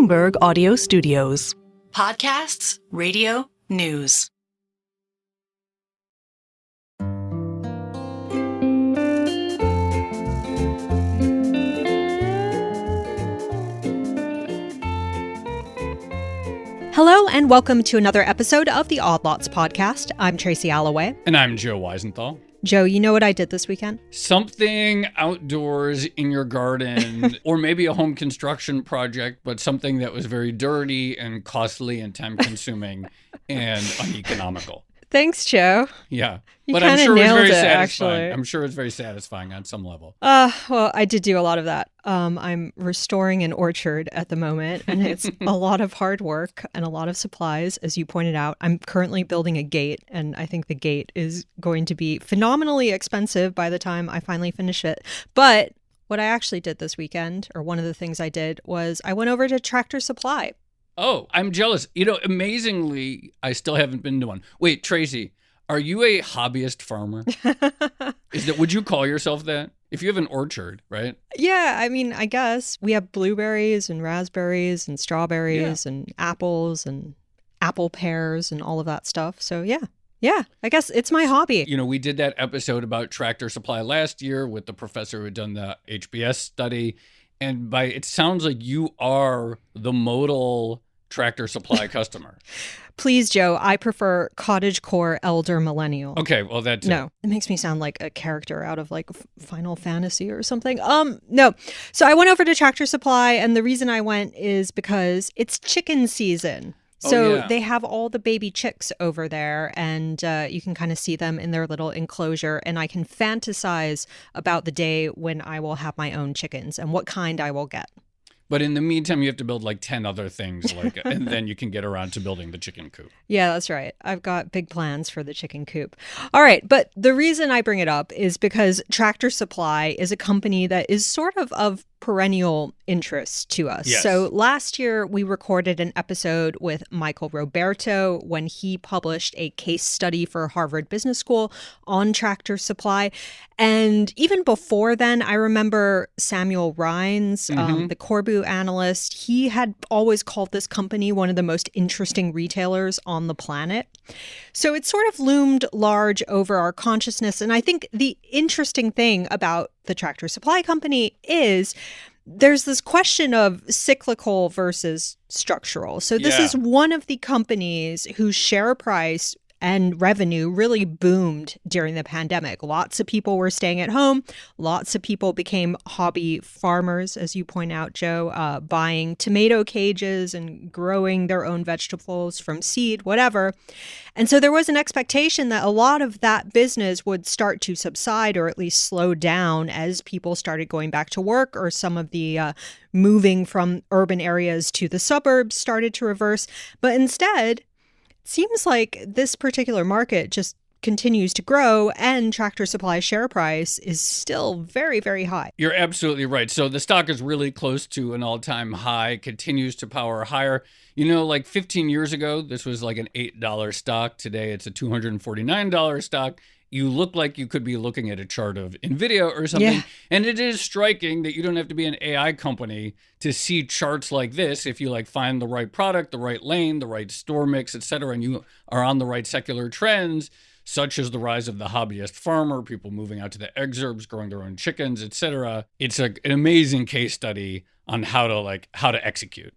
Bloomberg Audio Studios. Podcasts, radio, news. Hello and welcome to another episode of the Odd Lots podcast. I'm Tracy Alloway. And I'm Joe Weisenthal. Joe, you know what I did this weekend? Something outdoors in your garden, or maybe a home construction project, but something that was very dirty and costly and time-consuming and uneconomical. Thanks, Joe. Yeah. You but I'm kinda sure it was nailed very it, satisfying. actually. I'm sure it's very satisfying on some level. Well, I did do a lot of that. I'm restoring an orchard at the moment, and it's a lot of hard work and a lot of supplies, as you pointed out. I'm currently building a gate, and I think the gate is going to be phenomenally expensive by the time I finally finish it. But what I actually did this weekend, or one of the things I did, was I went over to Tractor Supply. Oh, I'm jealous. Amazingly, I still haven't been to one. Wait, Tracy, are you a hobbyist farmer? Would you call yourself that? If you have an orchard, right? Yeah, I mean, I guess we have blueberries and raspberries and strawberries and apples and apple pears and all of that stuff. So yeah, I guess it's my hobby. We did that episode about Tractor Supply last year with the professor who had done the HBS study. And it sounds like you are the modal Tractor Supply customer. Please, Joe, I prefer cottagecore elder millennial. Okay, well, that too. No, it makes me sound like a character out of like Final Fantasy or something. No. So I went over to Tractor Supply, and the reason I went is because it's chicken season. So they have all the baby chicks over there, and you can kind of see them in their little enclosure, and I can fantasize about the day when I will have my own chickens and what kind I will get. But in the meantime, you have to build like 10 other things, and then you can get around to building the chicken coop. Yeah, that's right. I've got big plans for the chicken coop. All right, but the reason I bring it up is because Tractor Supply is a company that is sort of perennial interest to us. Yes. So last year, we recorded an episode with Michael Roberto when he published a case study for Harvard Business School on Tractor Supply. And even before then, I remember Samuel Rhines, the Corbu analyst. He had always called this company one of the most interesting retailers on the planet. So it sort of loomed large over our consciousness. And I think the interesting thing about the Tractor Supply Company is there's this question of cyclical versus structural. So this is one of the companies whose share price and revenue really boomed during the pandemic. Lots of people were staying at home. Lots of people became hobby farmers, as you point out, Joe, buying tomato cages and growing their own vegetables from seed, whatever. And so there was an expectation that a lot of that business would start to subside or at least slow down as people started going back to work, or some of the moving from urban areas to the suburbs started to reverse. But instead, seems like this particular market just continues to grow, and Tractor Supply's share price is still very, very high. You're absolutely right. So the stock is really close to an all-time high, continues to power higher. Like 15 years ago, this was like an $8 stock. Today, it's a $249 stock. You look like you could be looking at a chart of NVIDIA or something. Yeah. And it is striking that you don't have to be an AI company to see charts like this if you find the right product, the right lane, the right store mix, et cetera, and you are on the right secular trends, such as the rise of the hobbyist farmer, people moving out to the exurbs, growing their own chickens, et cetera. It's an amazing case study on how to execute.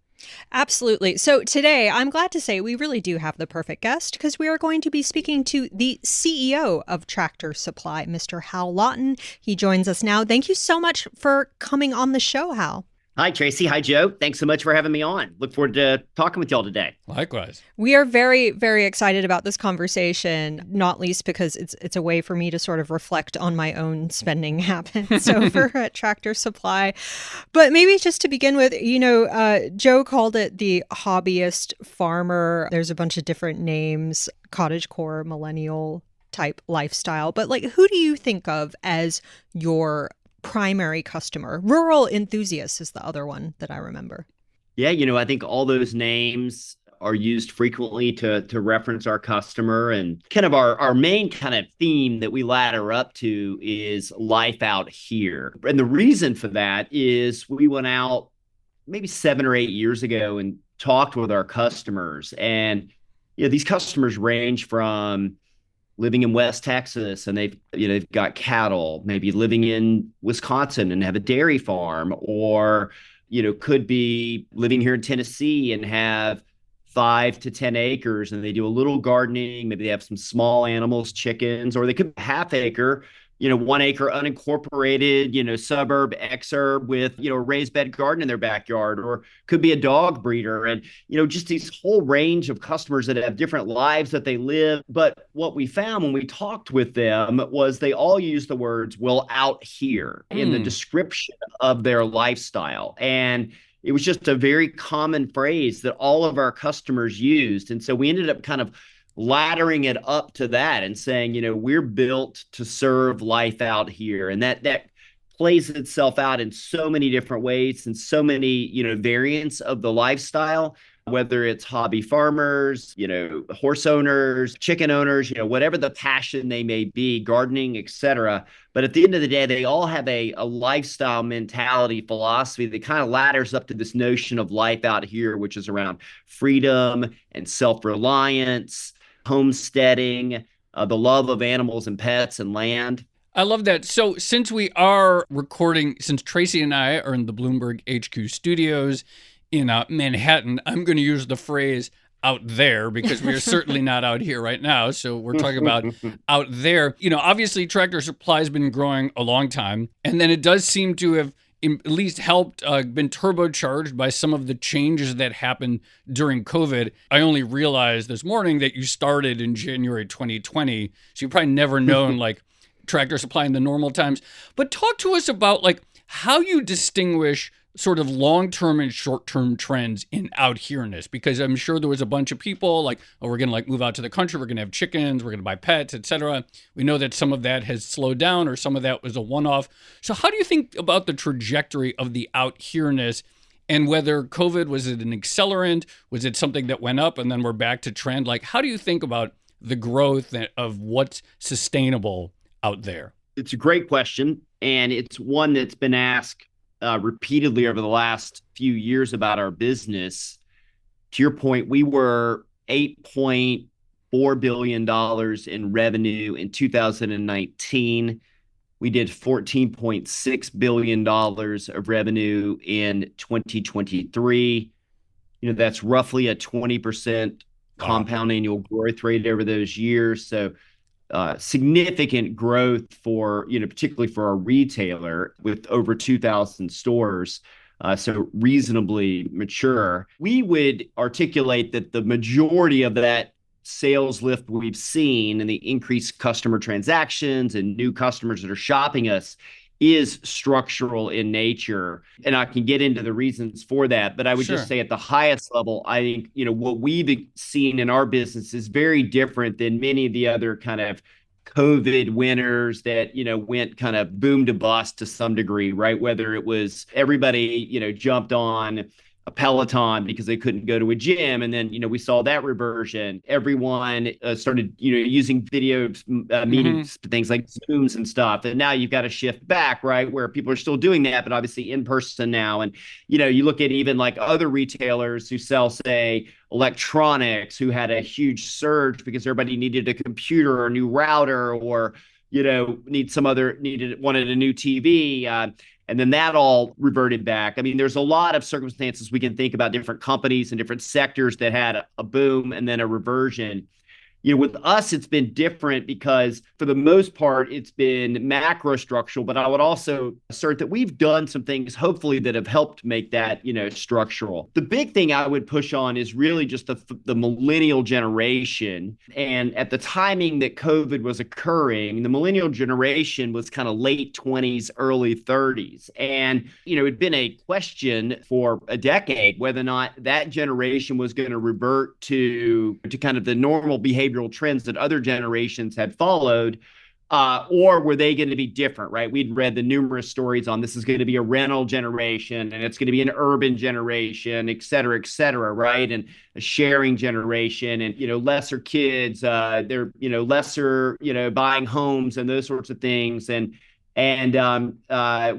Absolutely. So today, I'm glad to say we really do have the perfect guest, because we are going to be speaking to the CEO of Tractor Supply, Mr. Hal Lawton. He joins us now. Thank you so much for coming on the show, Hal. Hi, Tracy. Hi, Joe. Thanks so much for having me on. Look forward to talking with y'all today. Likewise. We are very, very excited about this conversation, not least because it's a way for me to sort of reflect on my own spending habits over at Tractor Supply. But maybe just to begin with, Joe called it the hobbyist farmer. There's a bunch of different names, cottagecore, millennial type lifestyle. But who do you think of as your primary customer? Rural enthusiast is the other one that I remember. Yeah, I think all those names are used frequently to reference our customer. And kind of our main kind of theme that we ladder up to is life out here. And the reason for that is we went out maybe 7 or 8 years ago and talked with our customers. And these customers range from living in West Texas and they've got cattle, maybe living in Wisconsin and have a dairy farm, or could be living here in Tennessee and have 5 to 10 acres and they do a little gardening. Maybe they have some small animals, chickens, or they could be half acre, 1 acre unincorporated, suburb, exurb with, a raised bed garden in their backyard, or could be a dog breeder. And, just these whole range of customers that have different lives that they live. But what we found when we talked with them was they all use the words, well, out here in the description of their lifestyle. And it was just a very common phrase that all of our customers used. And so we ended up kind of laddering it up to that and saying, we're built to serve life out here. And that plays itself out in so many different ways and so many, variants of the lifestyle, whether it's hobby farmers, horse owners, chicken owners, whatever the passion they may be, gardening, etc. But at the end of the day, they all have a lifestyle mentality, philosophy that kind of ladders up to this notion of life out here, which is around freedom and self-reliance, homesteading, the love of animals and pets and land. I love that. So since we are recording, since Tracy and I are in the Bloomberg HQ studios in Manhattan, I'm going to use the phrase out there because we are certainly not out here right now. So we're talking about out there. Obviously Tractor Supply has been growing a long time, and then it does seem to have at least helped, been turbocharged by some of the changes that happened during COVID. I only realized this morning that you started in January 2020. So you've probably never known Tractor Supply in the normal times. But talk to us about how you distinguish sort of long-term and short-term trends in out here-ness, because I'm sure there was a bunch of people we're going to move out to the country, we're going to have chickens, we're going to buy pets, etc. We know that some of that has slowed down or some of that was a one-off. So how do you think about the trajectory of the out here-ness, and whether COVID, was it an accelerant? Was it something that went up and then we're back to trend? How do you think about the growth of what's sustainable out there? It's a great question, and it's one that's been asked repeatedly over the last few years about our business. To your point, we were $8.4 billion in revenue in 2019. We did $14.6 billion of revenue in 2023. That's roughly a 20% compound annual growth rate over those years. So significant growth for, particularly for our retailer with over 2,000 stores. So reasonably mature. We would articulate that the majority of that sales lift we've seen and the increased customer transactions and new customers that are shopping us is structural in nature. And I can get into the reasons for that, but I would just say at the highest level, I think, what we've seen in our business is very different than many of the other kind of COVID winners that, went kind of boom to bust to some degree, right? Whether it was everybody, jumped on a Peloton because they couldn't go to a gym. And then, we saw that reversion. Everyone started, using video meetings, things like Zooms and stuff. And now you've got to shift back, right? Where people are still doing that, but obviously in person now. And, you look at even other retailers who sell, say, electronics, who had a huge surge because everybody needed a computer or a new router, or, wanted a new TV. And then that all reverted back. I mean, there's a lot of circumstances we can think about, different companies and different sectors that had a boom and then a reversion. With us, it's been different because for the most part, it's been macro structural, but I would also assert that we've done some things, hopefully, that have helped make that, structural. The big thing I would push on is really just the millennial generation. And at the timing that COVID was occurring, the millennial generation was kind of late 20s, early 30s. And, it'd been a question for a decade whether or not that generation was going to revert to kind of the normal behavior trends that other generations had followed, or were they going to be different, right? We'd read the numerous stories on this is going to be a rental generation and it's going to be an urban generation, et cetera, right? And a sharing generation and, lesser kids, they're, lesser, buying homes and those sorts of things. And And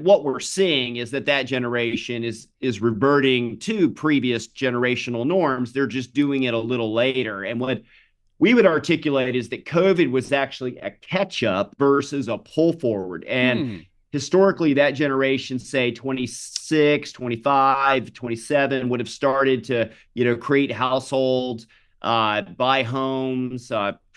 what we're seeing is that generation is reverting to previous generational norms. They're just doing it a little later. And what we would articulate is that COVID was actually a catch-up versus a pull forward. And historically, that generation, say 26, 25, 27, would have started to, create households, buy homes,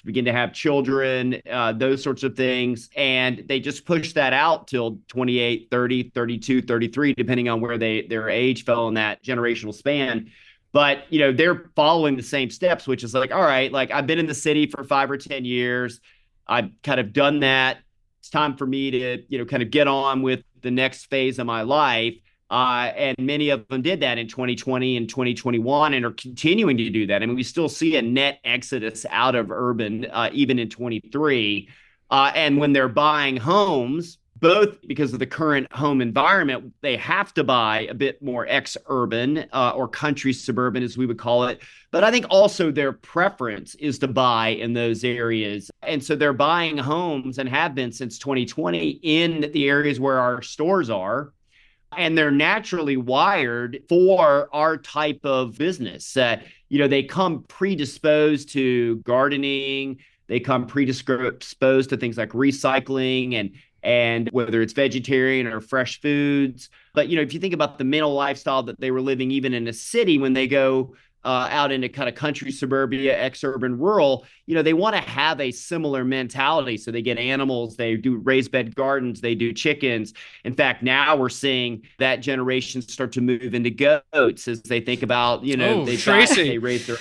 begin to have children, those sorts of things. And they just pushed that out till 28, 30, 32, 33, depending on where their age fell in that generational span. But, they're following the same steps, which is like, all right, like I've been in the city for 5 or 10 years. I've kind of done that. It's time for me to, kind of get on with the next phase of my life. And many of them did that in 2020 and 2021 and are continuing to do that. I mean, we still see a net exodus out of urban, even in 23. And when they're buying homes, both because of the current home environment, they have to buy a bit more ex-urban or country suburban, as we would call it. But I think also their preference is to buy in those areas. And so they're buying homes and have been since 2020 in the areas where our stores are. And they're naturally wired for our type of business. They come predisposed to gardening. They come predisposed to things like recycling and whether it's vegetarian or fresh foods. But, if you think about the mental lifestyle that they were living even in a city, when they go out into kind of country, suburbia, ex-urban, rural, they want to have a similar mentality. So they get animals, they do raised bed gardens, they do chickens. In fact, now we're seeing that generation start to move into goats as they think about, they raise their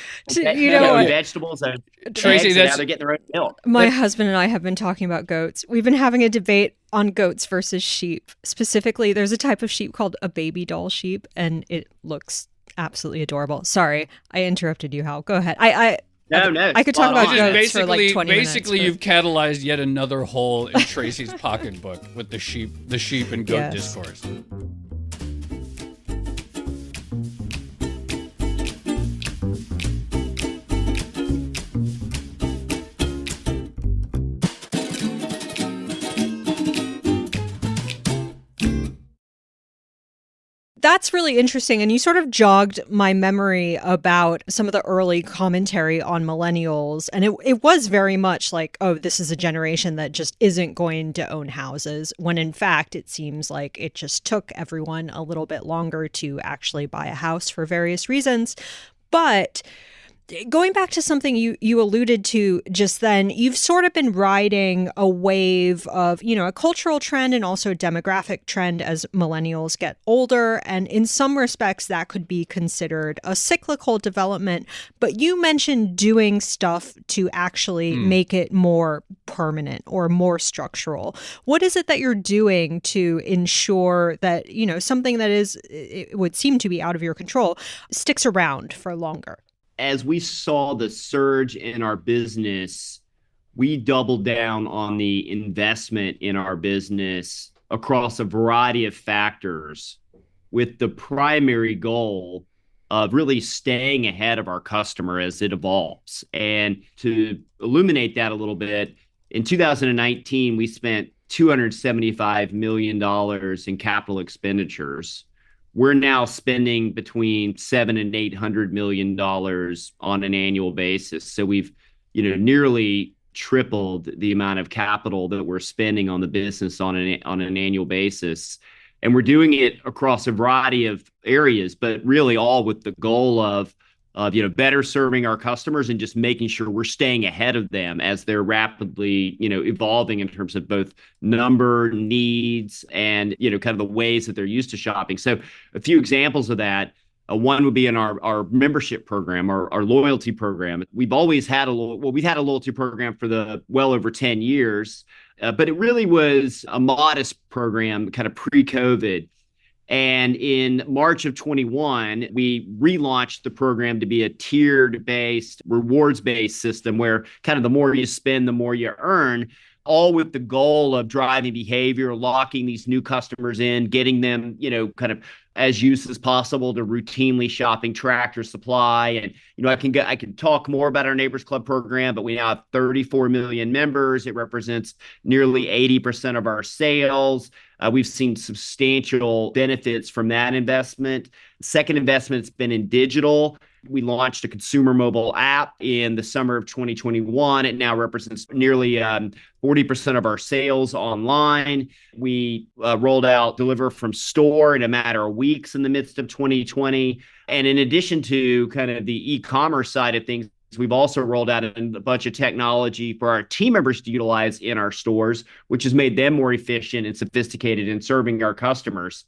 own vegetables and Tracy, eggs, and now they're getting their own milk. My husband and I have been talking about goats. We've been having a debate on goats versus sheep. Specifically, there's a type of sheep called a baby doll sheep, and it looks absolutely adorable. Sorry, I interrupted you, Hal. Go ahead. No. I could talk about goats for like 20 minutes. Basically, you've catalyzed yet another hole in Tracy's pocketbook with the sheep and goat discourse. That's really interesting. And you sort of jogged my memory about some of the early commentary on millennials. And it was very much like, oh, this is a generation that just isn't going to own houses, when in fact, it seems like it just took everyone a little bit longer to actually buy a house for various reasons. But going back to something you alluded to just then, you've sort of been riding a wave of, a cultural trend and also a demographic trend as millennials get older. And in some respects, that could be considered a cyclical development. But you mentioned doing stuff to actually make it more permanent or more structural. What is it that you're doing to ensure that, something that it would seem to be out of your control sticks around for longer? As we saw the surge in our business, we doubled down on the investment in our business across a variety of factors with the primary goal of really staying ahead of our customer as it evolves. And to illuminate that a little bit, in 2019, we spent $275 million in capital expenditures. We're now spending between $700 and $800 million on an annual basis. So we've, nearly tripled the amount of capital that we're spending on the business on an annual basis. And we're doing it across a variety of areas, but really all with the goal of better serving our customers and just making sure we're staying ahead of them as they're rapidly, evolving in terms of both number, needs, and, kind of the ways that they're used to shopping. So a few examples of that. One would be in our membership program, our loyalty program. We've always had we've had a loyalty program for well over 10 years, but it really was a modest program kind of pre-COVID. And in March of 21, we relaunched the program to be a tiered-based, rewards-based system where kind of the more you spend, the more you earn, all with the goal of driving behavior, locking these new customers in, getting them, kind of as use as possible to routinely shopping Tractor Supply. And, I can talk more about our Neighbors Club program, but we now have 34 million members. It represents nearly 80% of our sales. We've seen substantial benefits from that investment. Second investment's been in digital. We launched a consumer mobile app in the summer of 2021. It now represents nearly 40% of our sales online. We rolled out Deliver from Store in a matter of weeks in the midst of 2020. And in addition to kind of the e-commerce side of things, we've also rolled out a bunch of technology for our team members to utilize in our stores, which has made them more efficient and sophisticated in serving our customers.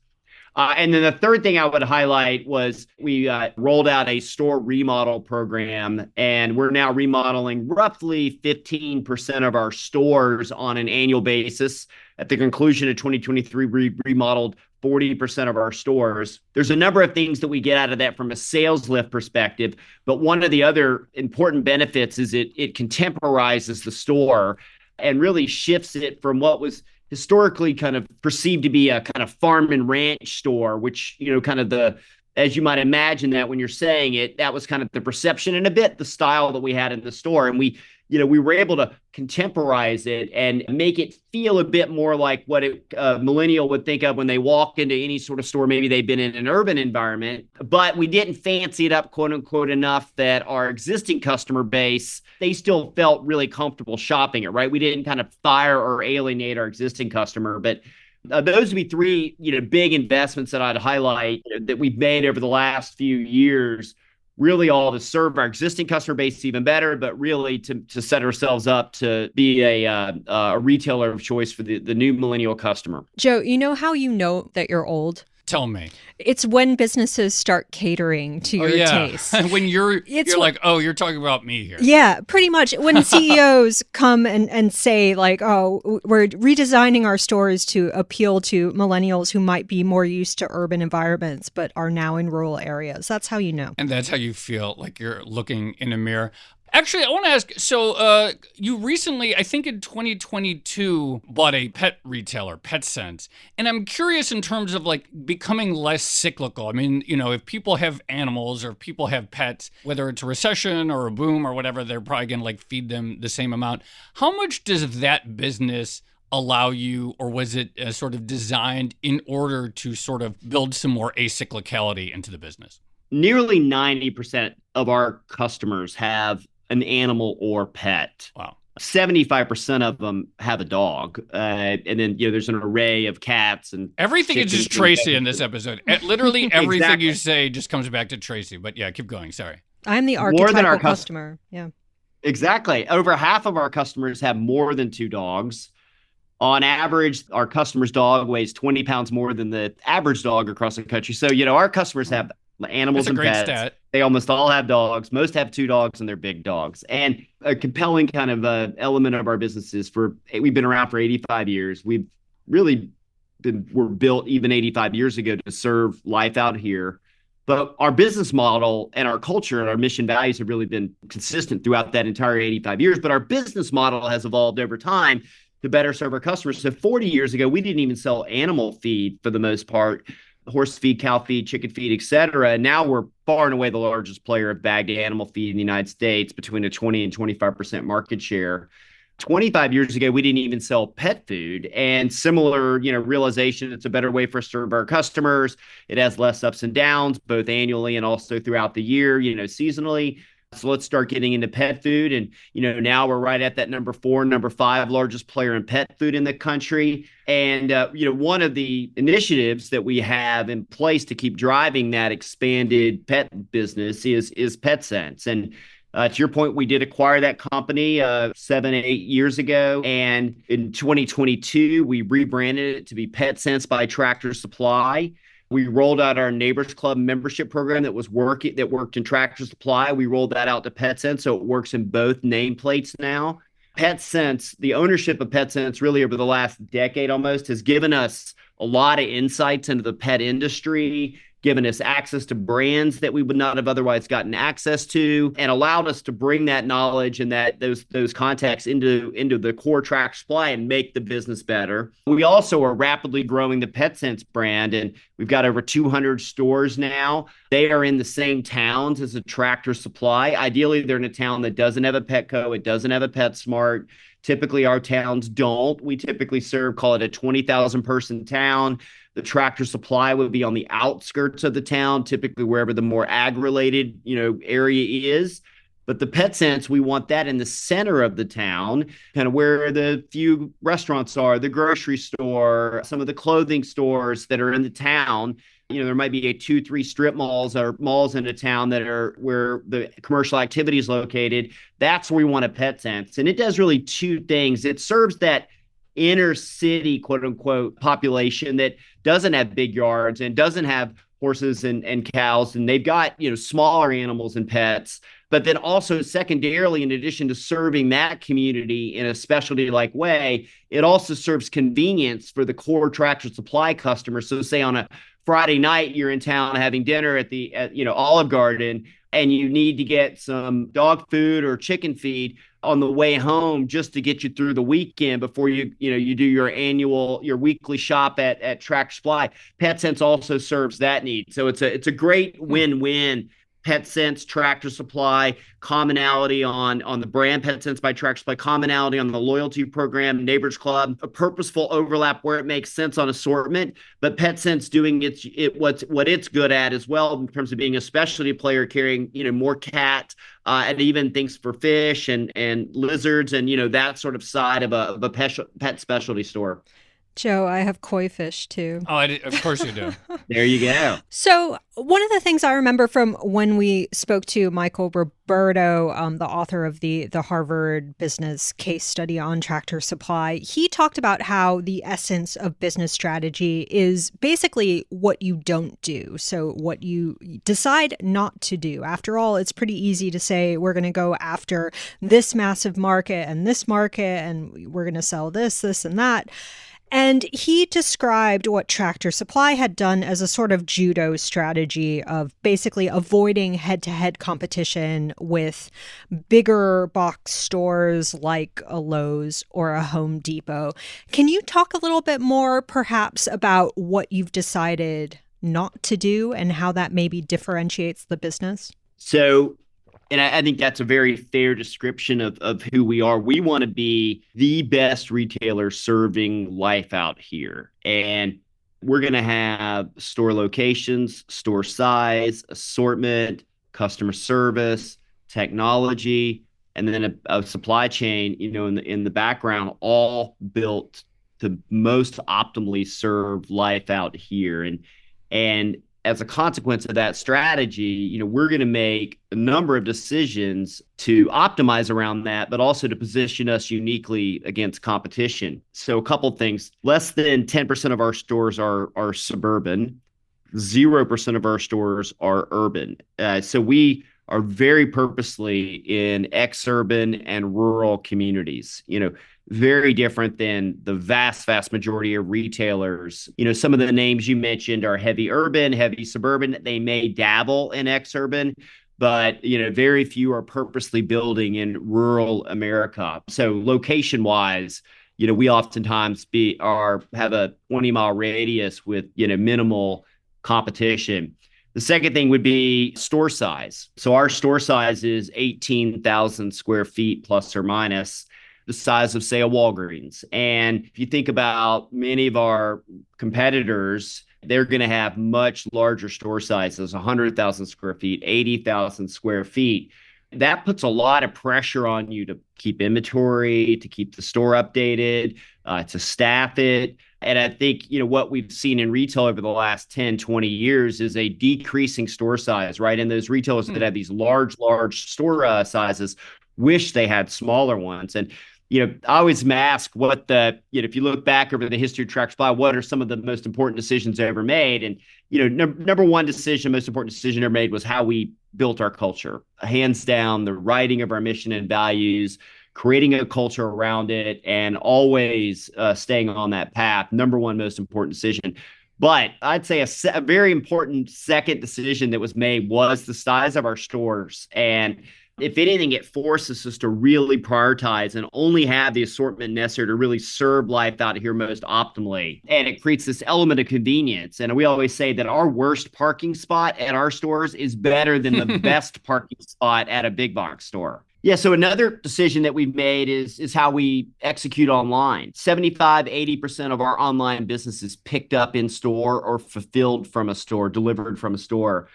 And then the third thing I would highlight was we rolled out a store remodel program, and we're now remodeling roughly 15% of our stores on an annual basis. At the conclusion of 2023, we remodeled 40% of our stores. There's a number of things that we get out of that from a sales lift perspective, but one of the other important benefits is it contemporizes the store and really shifts it from what was historically kind of perceived to be a kind of farm and ranch store, which, kind of as you might imagine that when you're saying it, that was kind of the perception and a bit the style that we had in the store. And we were able to contemporize it and make it feel a bit more like what a millennial would think of when they walk into any sort of store. Maybe they've been in an urban environment, but we didn't fancy it up, quote unquote, enough that our existing customer base, they still felt really comfortable shopping it, right? We didn't kind of fire or alienate our existing customer, but those would be three, big investments that I'd highlight that we've made over the last few years, really all to serve our existing customer base even better, but really to set ourselves up to be a retailer of choice for the new millennial customer. Joe, you know how you know that you're old? Tell me. It's when businesses start catering to your taste. When you're like, oh, you're talking about me here. Yeah, pretty much. When CEOs come and say like, oh, we're redesigning our stores to appeal to millennials who might be more used to urban environments but are now in rural areas. That's how you know. And that's how you feel like you're looking in a mirror. Actually, I want to ask, so you recently, I think in 2022, bought a pet retailer, PetSense. And I'm curious in terms of like becoming less cyclical. I mean, if people have animals or people have pets, whether it's a recession or a boom or whatever, they're probably going to like feed them the same amount. How much does that business allow you, or was it sort of designed in order to sort of build some more acyclicality into the business? Nearly 90% of our customers have an animal or pet. Wow. 75% of them have a dog. And then, there's an array of cats and everything is just Tracy in this episode. Literally everything Exactly. You say just comes back to Tracy. But yeah, keep going. Sorry. I'm the More than archetypal our customer. Yeah. Exactly. Over half of our customers have more than 2 dogs. On average, our customer's dog weighs 20 pounds more than the average dog across the country. So, our customers have animals and pets. That's a great stat. They almost all have dogs. Most have 2 dogs and they're big dogs. And a compelling kind of element of our business is we've been around for 85 years. We've really were built even 85 years ago to serve life out here. But our business model and our culture and our mission values have really been consistent throughout that entire 85 years. But our business model has evolved over time to better serve our customers. So 40 years ago, we didn't even sell animal feed for the most part. Horse feed, cow feed, chicken feed, et cetera. And now we're far and away the largest player of bagged animal feed in the United States, between a 20 and 25% market share. 25 years ago, we didn't even sell pet food. And similar, realization, it's a better way for us to serve our customers. It has less ups and downs, both annually and also throughout the year, seasonally. So let's start getting into pet food. And, now we're right at that number 4, number 5 largest player in pet food in the country. And, one of the initiatives that we have in place to keep driving that expanded pet business is PetSense. And to your point, we did acquire that company 7, 8 years ago. And in 2022, we rebranded it to be PetSense by Tractor Supply. We rolled out our Neighbors Club membership program that worked in Tractor Supply. We rolled that out to PetSense, so it works in both nameplates now. PetSense, the ownership of PetSense really over the last decade almost has given us a lot of insights into the pet industry given us access to brands that we would not have otherwise gotten access to, and allowed us to bring that knowledge and those contacts into the core Tractor Supply and make the business better. We also are rapidly growing the PetSense brand, and we've got over 200 stores now. They are in the same towns as a Tractor Supply. Ideally, they're in a town that doesn't have a Petco, it doesn't have a PetSmart. Typically, our towns don't. We typically serve, call it a 20,000 person town. The Tractor Supply would be on the outskirts of the town, typically wherever the more ag-related, area is. But the PetSense, we want that in the center of the town, kind of where the few restaurants are, the grocery store, some of the clothing stores that are in the town. There might be 2-3 strip malls or malls in a town that are where the commercial activity is located. That's where we want a PetSense. And it does really two things. It serves that inner city, quote unquote, population that doesn't have big yards and doesn't have horses and cows, and they've got, smaller animals and pets. But then also secondarily, in addition to serving that community in a specialty-like way, it also serves convenience for the core Tractor Supply customers. So say on a Friday night, you're in town having dinner at Olive Garden, and you need to get some dog food or chicken feed on the way home just to get you through the weekend before you do your weekly shop at Tractor Supply. PetSense also serves that need. So it's a great win-win. PetSense, Tractor Supply, commonality on the brand PetSense by Tractor Supply, commonality on the loyalty program, Neighbors Club, a purposeful overlap where it makes sense on assortment, but PetSense doing what it's good at as well in terms of being a specialty player, carrying more cat and even things for fish and lizards and that sort of side of a pet specialty store. Joe, I have koi fish too. Oh, of course you do. There you go. So one of the things I remember from when we spoke to Michael Roberto, the author of the Harvard Business case study on Tractor Supply, he talked about how the essence of business strategy is basically what you don't do. So what you decide not to do. After all, it's pretty easy to say we're going to go after this massive market, and we're going to sell this, and that. And he described what Tractor Supply had done as a sort of judo strategy of basically avoiding head-to-head competition with bigger box stores like a Lowe's or a Home Depot. Can you talk a little bit more perhaps about what you've decided not to do and how that maybe differentiates the business? And I think that's a very fair description of who we are. We want to be the best retailer serving life out here. And we're going to have store locations, store size, assortment, customer service, technology, and then a supply chain, in the background, all built to most optimally serve life out here. And as a consequence of that strategy, we're going to make a number of decisions to optimize around that, but also to position us uniquely against competition. So a couple of things. Less than 10% of our stores are suburban. 0% of our stores are urban. So we are very purposely in ex-urban and rural communities, very different than the vast majority of retailers. Some of the names you mentioned are heavy urban, heavy suburban. They may dabble in ex-urban, but very few are purposely building in rural America. So location-wise, we oftentimes have a 20-mile radius with minimal competition. The second thing would be store size. So our store size is 18,000 square feet plus or minus the size of, say, a Walgreens. And if you think about many of our competitors, they're going to have much larger store sizes, 100,000 square feet, 80,000 square feet. That puts a lot of pressure on you to keep inventory, to keep the store updated, to staff it. And I think, what we've seen in retail over the last 10, 20 years is a decreasing store size, right? And those retailers that have these large store sizes wish they had smaller ones. And I always ask if you look back over the history of Tractor Supply, what are some of the most important decisions ever made? And, number one decision, most important decision ever made was how we built our culture. Hands down, the writing of our mission and values, creating a culture around it, and always staying on that path. Number one most important decision. But I'd say a very important second decision that was made was the size of our stores. And if anything, it forces us to really prioritize and only have the assortment necessary to really serve life out here most optimally. And it creates this element of convenience. And we always say that our worst parking spot at our stores is better than the best parking spot at a big box store. Yeah, so another decision that we've made is how we execute online. 75-80% of our online business is picked up in store or fulfilled from a store, delivered from a store.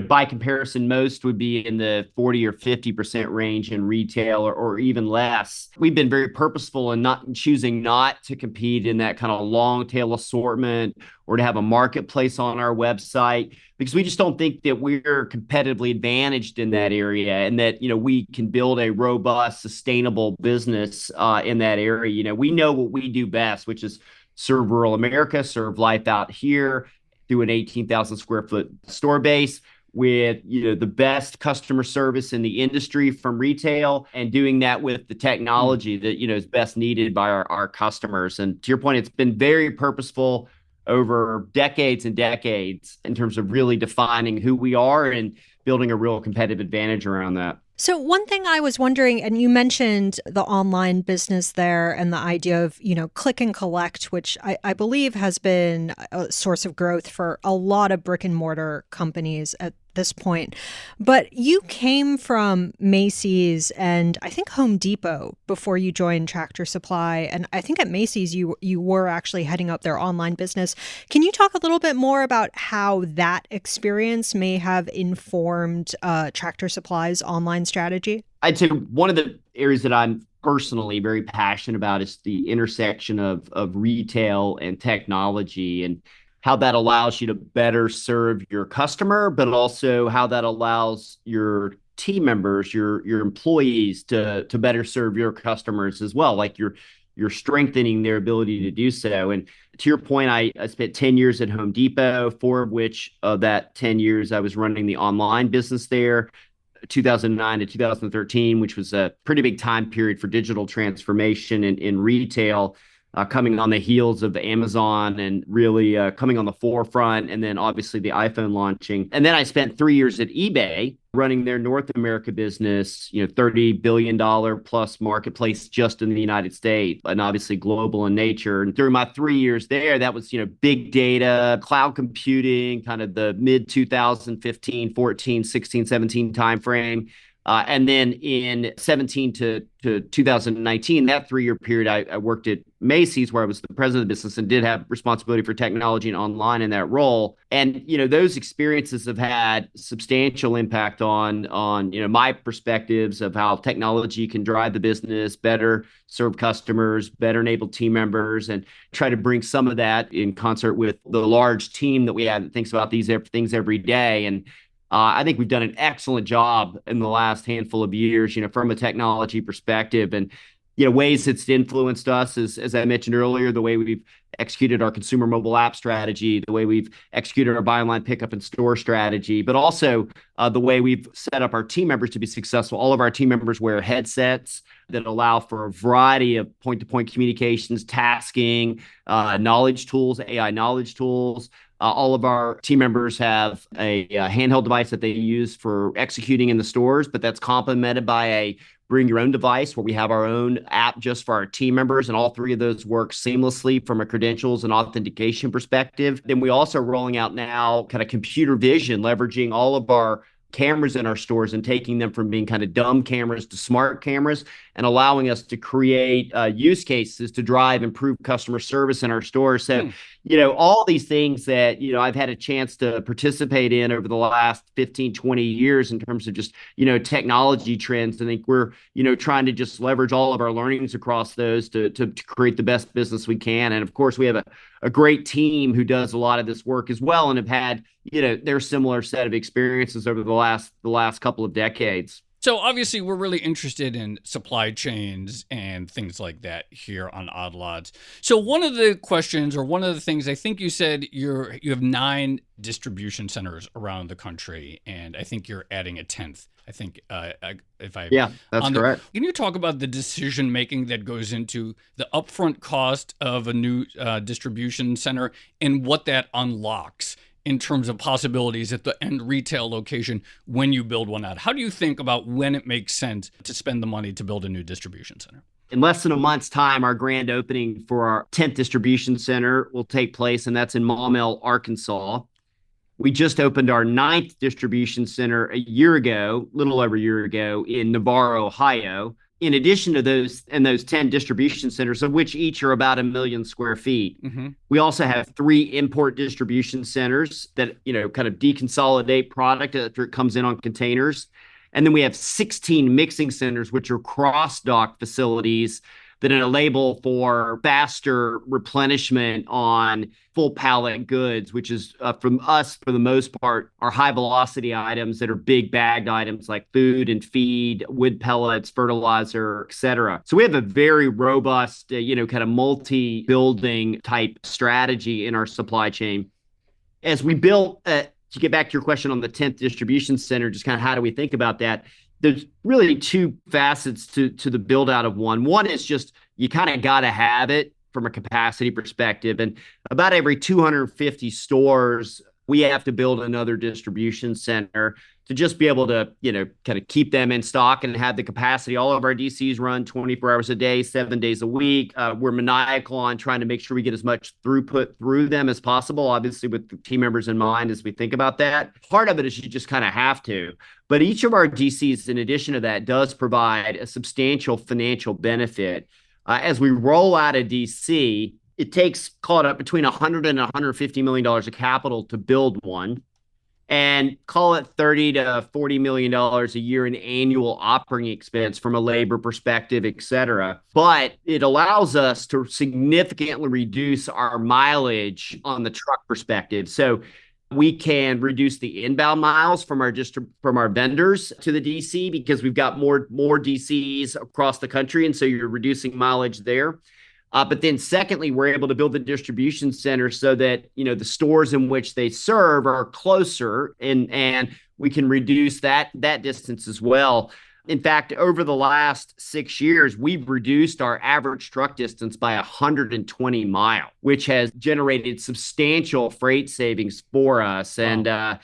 By comparison, most would be in the 40 or 50% range in retail or even less. We've been very purposeful in choosing not to compete in that kind of long tail assortment or to have a marketplace on our website, because we just don't think that we're competitively advantaged in that area and that, we can build a robust, sustainable business in that area. We know what we do best, which is serve rural America, serve life out here through an 18,000 square foot store base with the best customer service in the industry from retail, and doing that with the technology that is best needed by our customers. And to your point, it's been very purposeful over decades and decades in terms of really defining who we are and building a real competitive advantage around that. So one thing I was wondering, and you mentioned the online business there and the idea of, click and collect, which I believe has been a source of growth for a lot of brick and mortar companies at this point. But you came from Macy's and I think Home Depot before you joined Tractor Supply. And I think at Macy's, you were actually heading up their online business. Can you talk a little bit more about how that experience may have informed Tractor Supply's online strategy? I'd say one of the areas that I'm personally very passionate about is the intersection of retail and technology, and how that allows you to better serve your customer, but also how that allows your team members, your employees to better serve your customers as well. Like you're strengthening their ability to do so. And to your point, I spent 10 years at Home Depot, 4 of which of that 10 years I was running the online business there. 2009 to 2013, which was a pretty big time period for digital transformation in retail, coming on the heels of Amazon and really coming on the forefront, and then obviously the iPhone launching. And then I spent 3 years at eBay running their North America business, $30 billion plus marketplace just in the United States, and obviously global in nature. And during my 3 years there, that was, big data, cloud computing, kind of the mid 2015, 14, 16, 17 timeframe. And then in 17 to 2019, that 3-year period, I worked at Macy's, where I was the president of the business and did have responsibility for technology and online in that role. And, those experiences have had substantial impact on my perspectives of how technology can drive the business, better serve customers, better enable team members, and try to bring some of that in concert with the large team that we have that thinks about these things every day. And I think we've done an excellent job in the last handful of years, from a technology perspective. And, ways it's influenced us is, as I mentioned earlier, the way we've executed our consumer mobile app strategy, the way we've executed our buy online, pick up in store strategy, but also the way we've set up our team members to be successful. All of our team members wear headsets that allow for a variety of point-to-point communications, tasking, knowledge tools, AI knowledge tools. All of our team members have a handheld device that they use for executing in the stores, but that's complemented by a bring your own device where we have our own app just for our team members. And all 3 of those work seamlessly from a credentials and authentication perspective. Then we also are rolling out now kind of computer vision, leveraging all of our cameras in our stores and taking them from being kind of dumb cameras to smart cameras, and allowing us to create use cases to drive improved customer service in our stores. So, all these things that, I've had a chance to participate in over the last 15, 20 years in terms of just, technology trends. I think we're, trying to just leverage all of our learnings across those to create the best business we can. And of course, we have a great team who does a lot of this work as well, and have had, their similar set of experiences over the last couple of decades. So obviously we're really interested in supply chains and things like that here on Odd Lots. So one of the questions, or one of the things, I think you said you have 9 distribution centers around the country, and I think you're adding a 10th. I think Yeah, that's correct. Can you talk about the decision making that goes into the upfront cost of a new distribution center and what that unlocks in terms of possibilities at the end retail location when you build one out? How do you think about when it makes sense to spend the money to build a new distribution center? In less than a month's time, our grand opening for our 10th distribution center will take place, and that's in Maumelle, Arkansas. We just opened our 9th distribution center a little over a year ago, in Navarre, Ohio. In addition to those 10 distribution centers, of which each are about 1 million square feet, we also have 3 import distribution centers that, kind of deconsolidate product after it comes in on containers. And then we have 16 mixing centers, which are cross-dock facilities that enable for faster replenishment on full pallet goods, which is from us, for the most part, are high velocity items that are big bagged items like food and feed, wood pellets, fertilizer, et cetera. So we have a very robust, kind of multi-building type strategy in our supply chain. As we built, to get back to your question on the 10th distribution center, just kind of how do we think about that? There's really 2 facets to the build out of one. One is just you kind of got to have it from a capacity perspective. And about every 250 stores, we have to build another distribution center to just be able to, kind of keep them in stock and have the capacity. All of our DCs run 24 hours a day, 7 days a week. We're maniacal on trying to make sure we get as much throughput through them as possible, obviously with the team members in mind as we think about that. Part of it is you just kind of have to. But each of our DCs, in addition to that, does provide a substantial financial benefit. As we roll out a DC, it takes, call it up between $100 and $150 million of capital to build one, and call it $30 to $40 million a year in annual operating expense from a labor perspective, et cetera. But it allows us to significantly reduce our mileage on the truck perspective. So we can reduce the inbound miles from our vendors to the DC, because we've got more DCs across the country, and so you're reducing mileage there. But then secondly, we're able to build the distribution center so that, the stores in which they serve are closer, and we can reduce that distance as well. In fact, over the last 6 years, we've reduced our average truck distance by 120 miles, which has generated substantial freight savings for us. Wow. And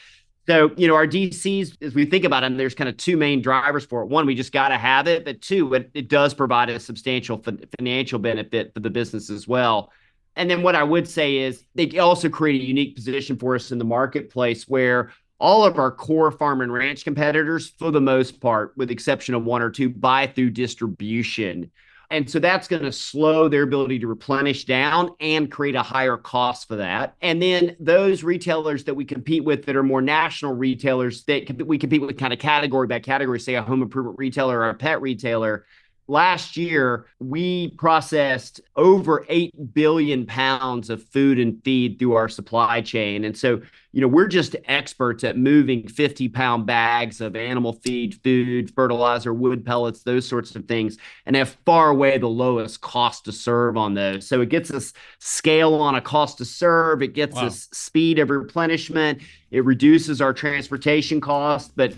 so, our DCs, as we think about them, there's kind of 2 main drivers for it. One, we just got to have it. But 2, it does provide a substantial financial benefit for the business as well. And then what I would say is they also create a unique position for us in the marketplace, where all of our core farm and ranch competitors, for the most part, with the exception of 1 or 2, buy through distribution. And so that's going to slow their ability to replenish down and create a higher cost for that. And then those retailers that we compete with that are more national retailers, that we compete with kind of category by category, say a home improvement retailer or a pet retailer. Last year, we processed over 8 billion pounds of food and feed through our supply chain. And so, we're just experts at moving 50-pound bags of animal feed, food, fertilizer, wood pellets, those sorts of things, and have far away the lowest cost to serve on those. So it gets us scale on a cost to serve. It gets us speed of replenishment. It reduces our transportation costs, but,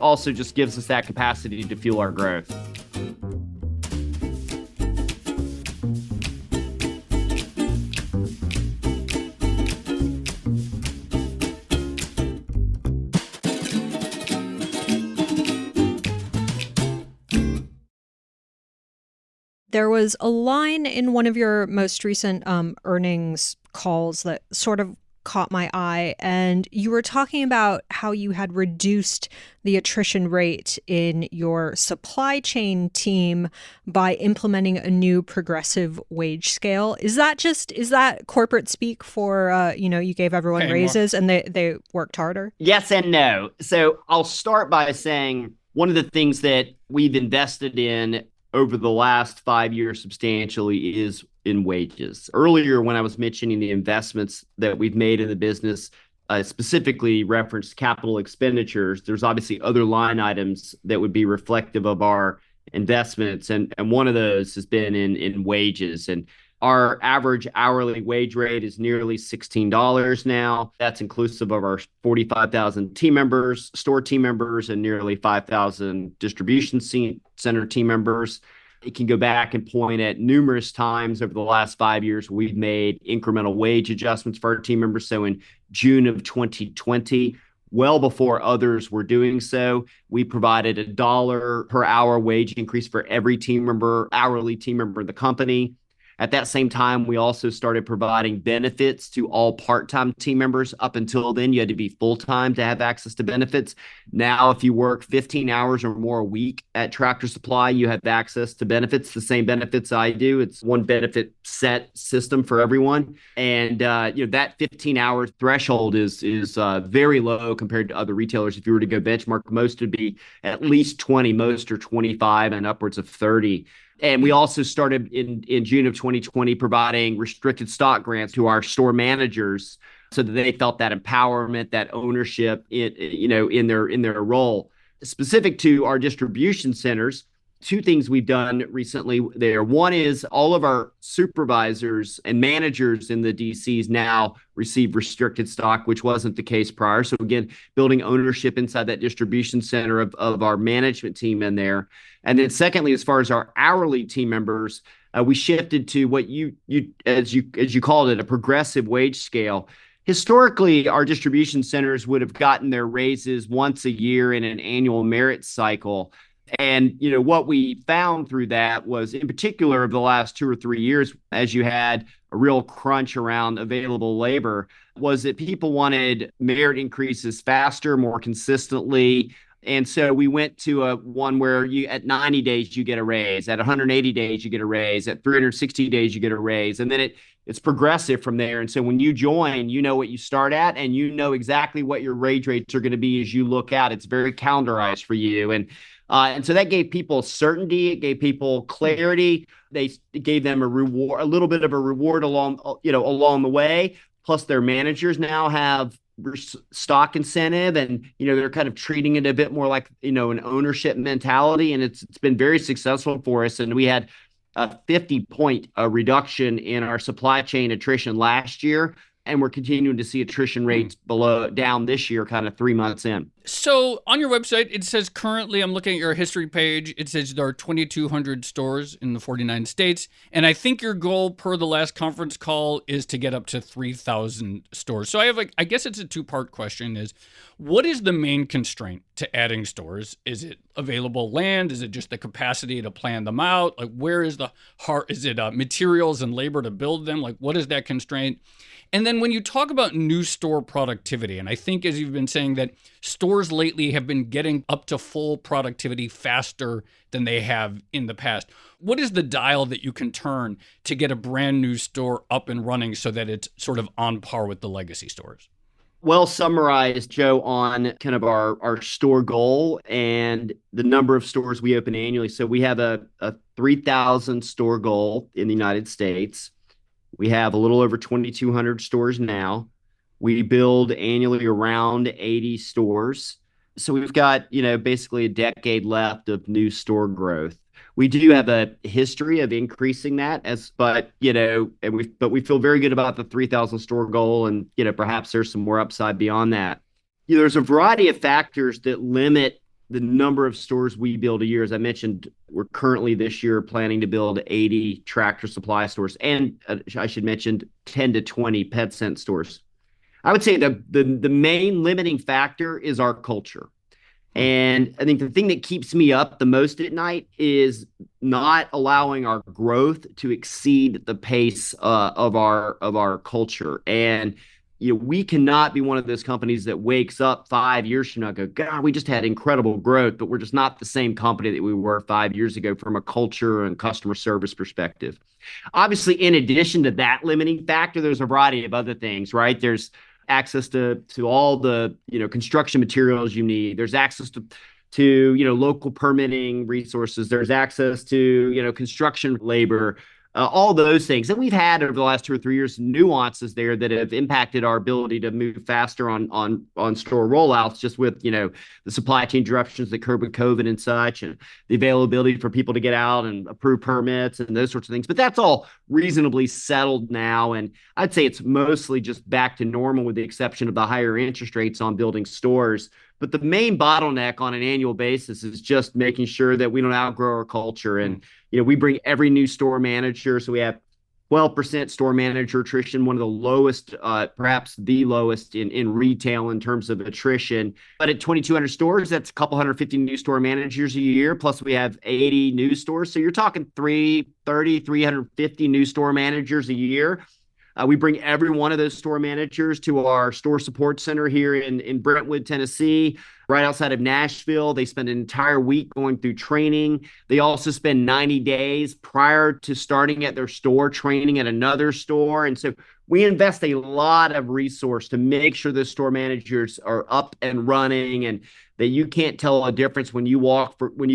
also just gives us that capacity to fuel our growth. There was a line in one of your most recent earnings calls that sort of caught my eye, and you were talking about how you had reduced the attrition rate in your supply chain team by implementing a new progressive wage scale. Is that corporate speak for, you gave everyone raises and they worked harder? Yes and no. So I'll start by saying one of the things that we've invested in over the last 5 years substantially is in wages. Earlier, when I was mentioning the investments that we've made in the business, specifically referenced capital expenditures. There's obviously other line items that would be reflective of our investments. And one of those has been in wages. And our average hourly wage rate is nearly $16 now. That's inclusive of our 45,000 team members, store team members, and nearly 5,000 distribution center team members. It can go back and point at numerous times over the last 5 years. We've made incremental wage adjustments for our team members. So in June of 2020, well before others were doing so, we provided a $1 per hour wage increase for every team member, hourly team member in the company. At that same time, we also started providing benefits to all part-time team members. Up until then, you had to be full-time to have access to benefits. Now, if you work 15 hours or more a week at Tractor Supply, you have access to benefits, the same benefits I do. It's one benefit set system for everyone. And that 15-hour threshold is very low compared to other retailers. If you were to go benchmark, most would be at least 20, most are 25 and upwards of 30. And we also started in June of 2020 providing restricted stock grants to our store managers so that they felt that empowerment, that ownership in their role. Specific to our distribution centers, two things we've done recently there. One is all of our supervisors and managers in the DCs now receive restricted stock, which wasn't the case prior. So again, building ownership inside that distribution center of our management team in there. And then secondly, as far as our hourly team members, we shifted to what you as you called it, a progressive wage scale. Historically, our distribution centers would have gotten their raises once a year in an annual merit cycle. And, what we found through that was, in particular, over the last 2 or 3 years, as you had a real crunch around available labor, was that people wanted merit increases faster, more consistently. And so we went to one where at 90 days, you get a raise. At 180 days, you get a raise. At 360 days, you get a raise. And then it's progressive from there. And so when you join, you know what you start at, and you know exactly what your wage rates are going to be as you look out. It's very calendarized for you. And so that gave people certainty. It gave people clarity. It gave them a reward, a little bit of a reward along the way. Plus, their managers now have stock incentive, and they're kind of treating it a bit more like an ownership mentality. And it's been very successful for us. And we had a 50-point reduction in our supply chain attrition last year. And we're continuing to see attrition rates down this year, kind of 3 months in. So on your website, it says currently, I'm looking at your history page, it says there are 2,200 stores in the 49 states. And I think your goal per the last conference call is to get up to 3,000 stores. So I guess it's a two-part question is, what is the main constraint to adding stores? Is it available land? Is it just the capacity to plan them out? Like, where is the heart? Is it materials and labor to build them? Like, what is that constraint? And then when you talk about new store productivity, and I think as you've been saying that stores lately have been getting up to full productivity faster than they have in the past, what is the dial that you can turn to get a brand new store up and running so that it's sort of on par with the legacy stores? Well summarized, Joe, on kind of our store goal and the number of stores we open annually. So we have a 3,000 store goal in the United States. We have a little over 2,200 stores now. We build annually around 80 stores. So we've got, basically a decade left of new store growth. We do have a history of increasing that but we feel very good about the 3,000 store goal, and, perhaps there's some more upside beyond that. There's a variety of factors that limit the number of stores we build a year. As I mentioned, we're currently this year planning to build 80 Tractor Supply stores, and I should mention 10 to 20 PetSense stores. I would say the main limiting factor is our culture. And I think the thing that keeps me up the most at night is not allowing our growth to exceed the pace of our culture. And we cannot be one of those companies that wakes up 5 years from now and go, God, we just had incredible growth, but we're just not the same company that we were 5 years ago from a culture and customer service perspective. Obviously, in addition to that limiting factor, there's a variety of other things, right? There's access to all the construction materials you need. There's access to local permitting resources. There's access to construction labor. all those things. And we've had over the last 2 or 3 years nuances there that have impacted our ability to move faster on store rollouts, just with the supply chain disruptions that occurred with COVID and such, and the availability for people to get out and approve permits and those sorts of things. But that's all reasonably settled now, and I'd say it's mostly just back to normal, with the exception of the higher interest rates on building stores. But the main bottleneck on an annual basis is just making sure that we don't outgrow our culture. And we bring every new store manager, so we have 12% store manager attrition, one of the lowest, perhaps the lowest in retail in terms of attrition. But at 2,200 stores, that's a couple 150 new store managers a year. Plus, we have 80 new stores. So you're talking 350 new store managers a year. We bring every one of those store managers to our store support center here in Brentwood, Tennessee, right outside of Nashville. They spend an entire week going through training. They also spend 90 days prior to starting at their store training at another store. And so we invest a lot of resource to make sure the store managers are up and running, and that you can't tell a difference when you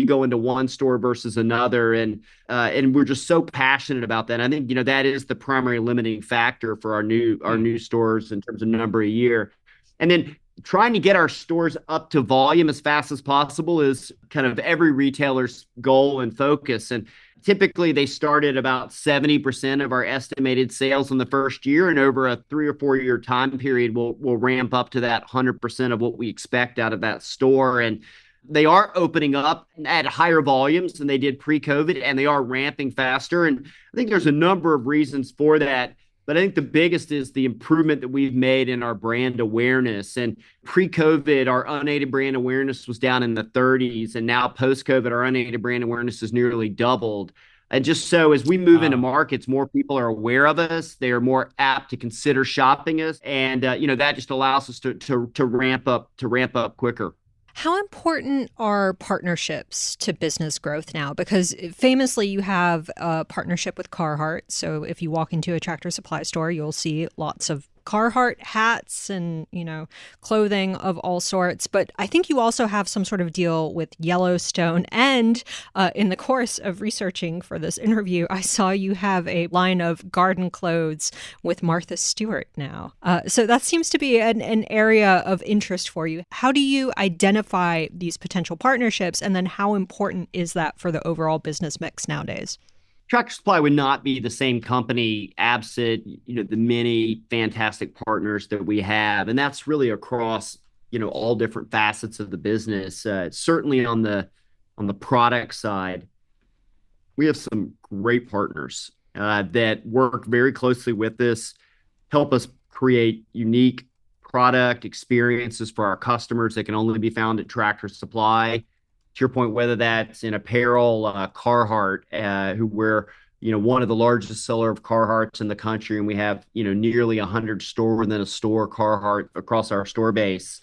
go into one store versus another. And we're just so passionate about that. And I think that is the primary limiting factor for our new stores in terms of number a year. And then trying to get our stores up to volume as fast as possible is kind of every retailer's goal and focus. And typically they start at about 70% of our estimated sales in the first year, and over a 3 or 4 year time period, we'll ramp up to that 100% of what we expect out of that store. And they are opening up at higher volumes than they did pre-COVID, and they are ramping faster. And I think there's a number of reasons for that. But I think the biggest is the improvement that we've made in our brand awareness. And pre-COVID, our unaided brand awareness was down in the 30s. And now post-COVID, our unaided brand awareness has nearly doubled. And just so as we move into markets, more people are aware of us. They are more apt to consider shopping us. And, that just allows us to ramp up quicker. How important are partnerships to business growth now? Because famously, you have a partnership with Carhartt. So if you walk into a Tractor Supply store, you'll see lots of Carhartt hats and, clothing of all sorts. But I think you also have some sort of deal with Yellowstone. And in the course of researching for this interview, I saw you have a line of garden clothes with Martha Stewart now. So that seems to be an area of interest for you. How do you identify these potential partnerships? And then how important is that for the overall business mix nowadays? Tractor Supply would not be the same company absent, the many fantastic partners that we have. And that's really across, all different facets of the business. Certainly on the product side, we have some great partners that work very closely with us, help us create unique product experiences for our customers that can only be found at Tractor Supply. To your point, whether that's in apparel, Carhartt, who we're, one of the largest seller of Carhartts in the country, and we have, nearly 100 store within a store Carhartt across our store base.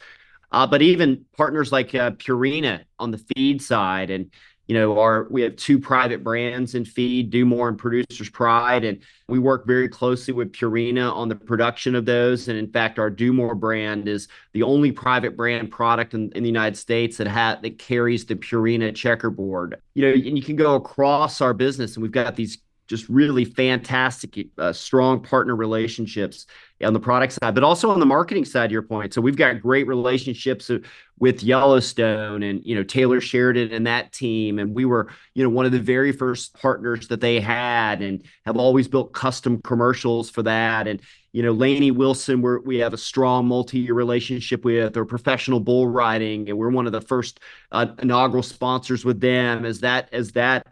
But even partners like Purina on the feed side, and we have 2 private brands in feed, Do More and Producer's Pride, and we work very closely with Purina on the production of those. And in fact, our Do More brand is the only private brand product in the United States that carries the Purina checkerboard. And you can go across our business, and we've got these just really fantastic, strong partner relationships on the product side, but also on the marketing side, to your point. So we've got great relationships with Yellowstone and, Taylor Sheridan and that team. And we were, one of the very first partners that they had, and have always built custom commercials for that. And, Lainey Wilson, we have a strong multi-year relationship with, or professional bull riding. And we're one of the first inaugural sponsors with them as that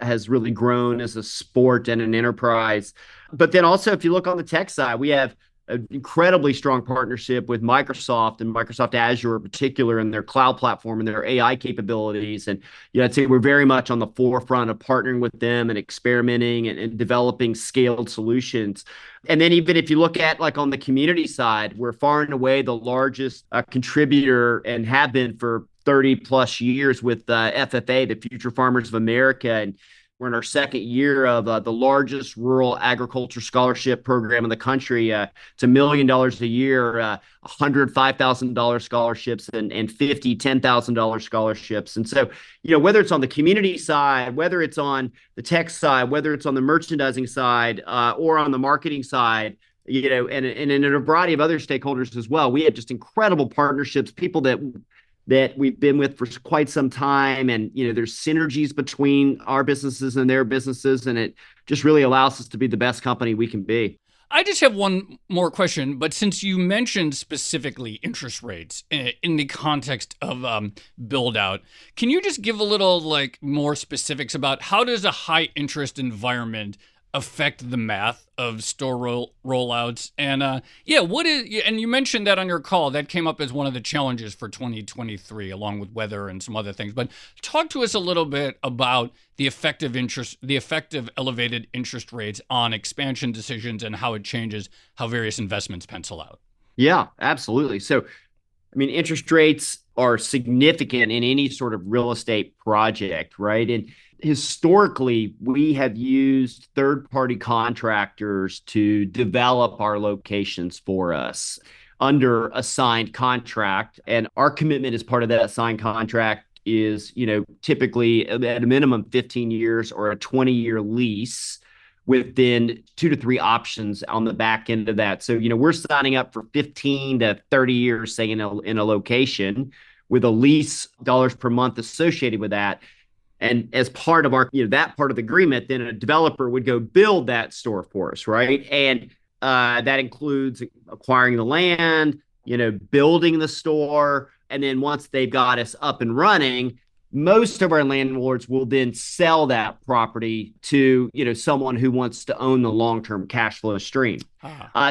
has really grown as a sport and an enterprise. But then also, if you look on the tech side, we have an incredibly strong partnership with Microsoft and Microsoft Azure in particular, and their cloud platform and their AI capabilities. And I'd say we're very much on the forefront of partnering with them and experimenting and developing scaled solutions. And then even if you look at on the community side, we're far and away the largest contributor, and have been for 30 plus years, with FFA, the Future Farmers of America. And We're in our second year of the largest rural agriculture scholarship program in the country. It's $1 million a year, $105,000 scholarships, and 50, $10,000 scholarships. And so, whether it's on the community side, whether it's on the tech side, whether it's on the merchandising side, or on the marketing side, and in a variety of other stakeholders as well, we have just incredible partnerships, people that we've been with for quite some time. And, there's synergies between our businesses and their businesses. And it just really allows us to be the best company we can be. I just have one more question, but since you mentioned specifically interest rates in the context of build out, can you just give a little more specifics about how does a high interest environment affect the math of store rollouts? And what is, and you mentioned that on your call, that came up as one of the challenges for 2023, along with weather and some other things. But talk to us a little bit about the effective elevated interest rates on expansion decisions and how it changes how various investments pencil out. Yeah, absolutely. So, interest rates are significant in any sort of real estate project, right? And historically, we have used third-party contractors to develop our locations for us under a signed contract. And our commitment as part of that signed contract is, typically at a minimum 15 years or a 20-year lease with then 2 to 3 options on the back end of that. So, we're signing up for 15 to 30 years, say, in a location with a lease dollars per month associated with that. And as part of our, that part of the agreement, then a developer would go build that store for us, right? And that includes acquiring the land, building the store. And then once they've got us up and running, most of our landlords will then sell that property to, someone who wants to own the long-term cash flow stream.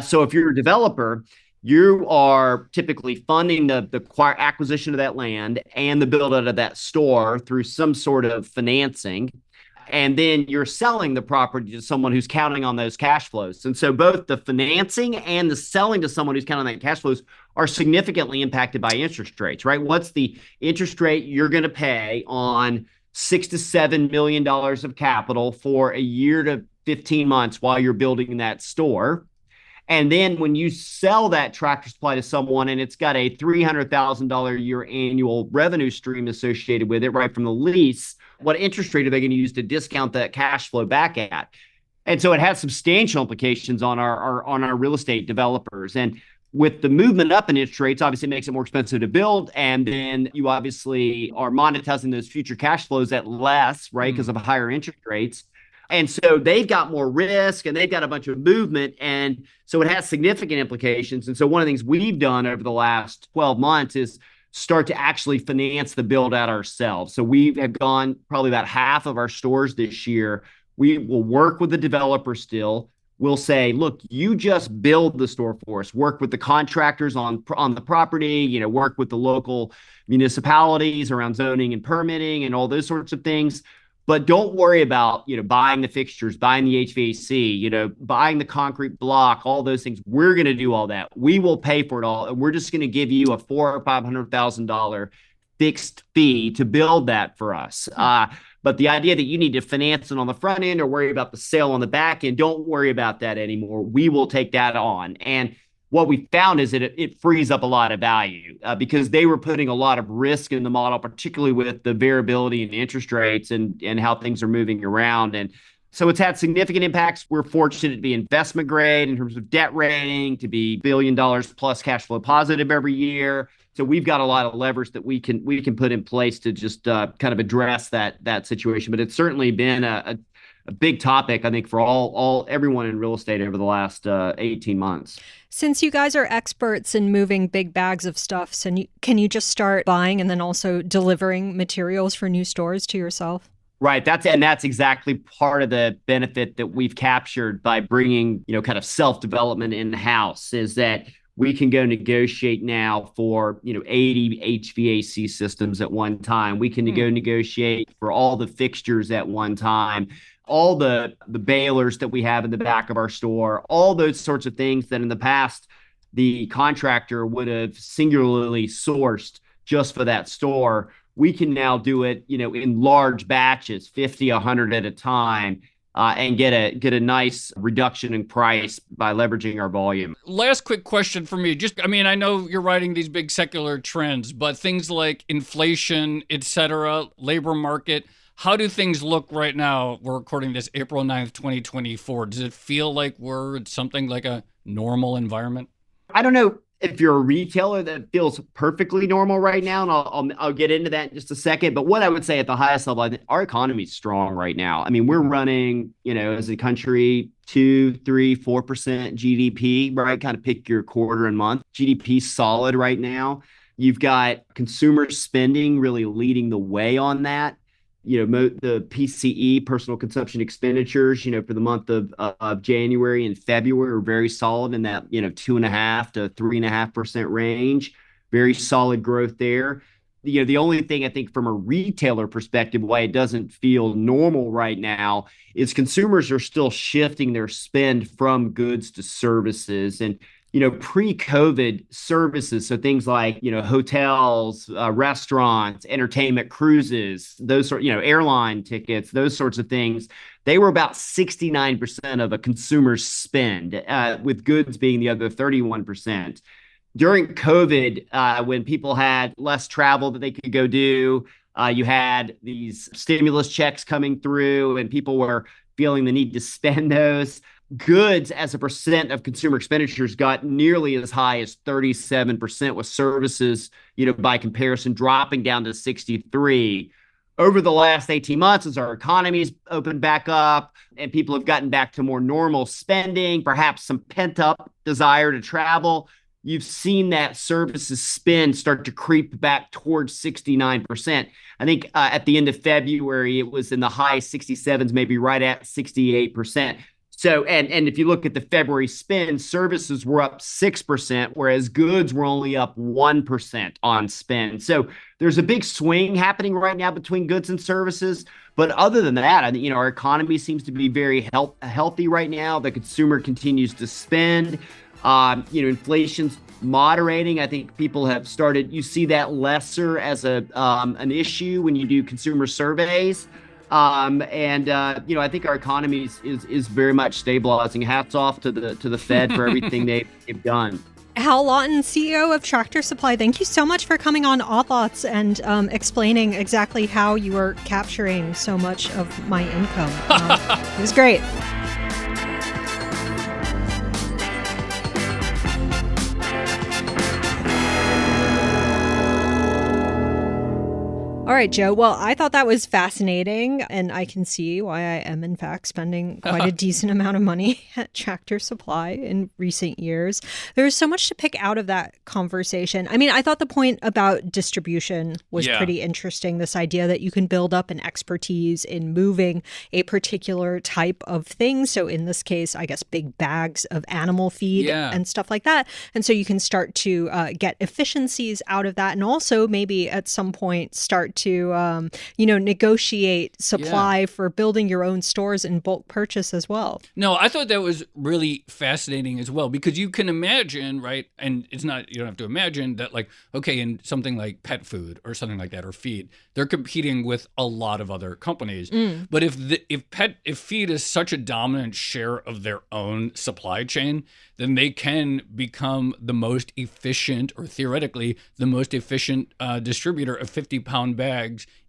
So if you're a developer, you are typically funding the acquisition of that land and the build out of that store through some sort of financing. And then you're selling the property to someone who's counting on those cash flows. And so both the financing and the selling to someone who's counting on that cash flows are significantly impacted by interest rates, right? What's the interest rate you're going to pay on $6 to $7 million of capital for a year to 15 months while you're building that store? And then when you sell that Tractor Supply to someone and it's got a $300,000 a year annual revenue stream associated with it, right from the lease, what interest rate are they going to use to discount that cash flow back at? And so it has substantial implications on our real estate developers. And with the movement up in interest rates, obviously it makes it more expensive to build. And then you obviously are monetizing those future cash flows at less, right, because of higher interest rates. And so they've got more risk and they've got a bunch of movement. And so it has significant implications. And so one of the things we've done over the last 12 months is start to actually finance the build out ourselves. So we have gone probably about half of our stores this year. We will work with the developer still. We'll say, look, you just build the store for us, work with the contractors on the property, work with the local municipalities around zoning and permitting and all those sorts of things. But don't worry about, buying the fixtures, buying the HVAC, buying the concrete block, all those things. We're going to do all that. We will pay for it all. And we're just going to give you a $400,000 or $500,000 fixed fee to build that for us. But the idea that you need to finance it on the front end or worry about the sale on the back end, don't worry about that anymore. We will take that on. And what we found is that it frees up a lot of value because they were putting a lot of risk in the model, particularly with the variability in interest rates and how things are moving around. And so it's had significant impacts. We're fortunate to be investment grade in terms of debt rating, to be $1 billion plus cash flow positive every year. So we've got a lot of levers that we can put in place to just kind of address that situation. But it's certainly been a big topic, I think, for everyone in real estate over the last 18 months. Since you guys are experts in moving big bags of stuff, so can you just start buying and then also delivering materials for new stores to yourself? Right. That's exactly part of the benefit that we've captured by bringing, kind of self-development in-house, is that we can go negotiate now for, 80 HVAC systems at one time. We can go negotiate for all the fixtures at one time, all the balers that we have in the back of our store, all those sorts of things that in the past the contractor would have singularly sourced just for that store. we can now do it, in large batches, 50, 100 at a time, and get a nice reduction in price by leveraging our volume. Last quick question for me. I know you're writing these big secular trends, but things like inflation, et cetera, labor market, how do things look right now? We're recording this April 9th, 2024. Does it feel like we're in something like a normal environment? I don't know if you're a retailer that feels perfectly normal right now, and I'll get into that in just a second. But what I would say at the highest level, I think our economy is strong right now. I mean, we're running, as a country, 2, 3, 4% GDP, right? Kind of pick your quarter and month. GDP solid right now. You've got consumer spending really leading the way on that. The PCE, personal consumption expenditures, for the month of January and February are very solid in that, 2.5% to 3.5% range. Very solid growth there. The only thing I think from a retailer perspective, why it doesn't feel normal right now is consumers are still shifting their spend from goods to services. And pre-COVID services, so things like, hotels, restaurants, entertainment, cruises, those sort, airline tickets, those sorts of things, they were about 69% of a consumer's spend, with goods being the other 31%. During COVID, when people had less travel that they could go do, you had these stimulus checks coming through and people were feeling the need to spend those. Goods as a percent of consumer expenditures got nearly as high as 37%, with services, by comparison, dropping down to 63. Over the last 18 months, as our economy's opened back up and people have gotten back to more normal spending, perhaps some pent-up desire to travel, you've seen that services spend start to creep back towards 69%. I think at the end of February, it was in the high 67s, maybe right at 68%. So, and if you look at the February spend, services were up 6%, whereas goods were only up 1% on spend. So there's a big swing happening right now between goods and services. But other than that, I think, our economy seems to be very healthy right now. The consumer continues to spend. Inflation's moderating. I think people have started, you see that lesser as an issue when you do consumer surveys. I think our economy is very much stabilizing. Hats off to the Fed for everything they've done. Hal Lawton, CEO of Tractor Supply, thank you so much for coming on Odd Lots and explaining exactly how you are capturing so much of my income. It was great. All right, Joe. Well, I thought that was fascinating, and I can see why I am, in fact, spending quite a decent amount of money at Tractor Supply in recent years. There's so much to pick out of that conversation. I mean, I thought the point about distribution was pretty interesting, this idea that you can build up an expertise in moving a particular type of thing. So in this case, I guess big bags of animal feed and stuff like that. And so you can start to get efficiencies out of that, and also maybe at some point start to, negotiate supply for building your own stores in bulk purchase as well. No, I thought that was really fascinating as well, because you can imagine, right? And you don't have to imagine that, like, okay, in something like pet food or something like that, or feed, they're competing with a lot of other companies. But if feed is such a dominant share of their own supply chain, then they can become the most efficient, or theoretically the most efficient distributor of 50-pound bags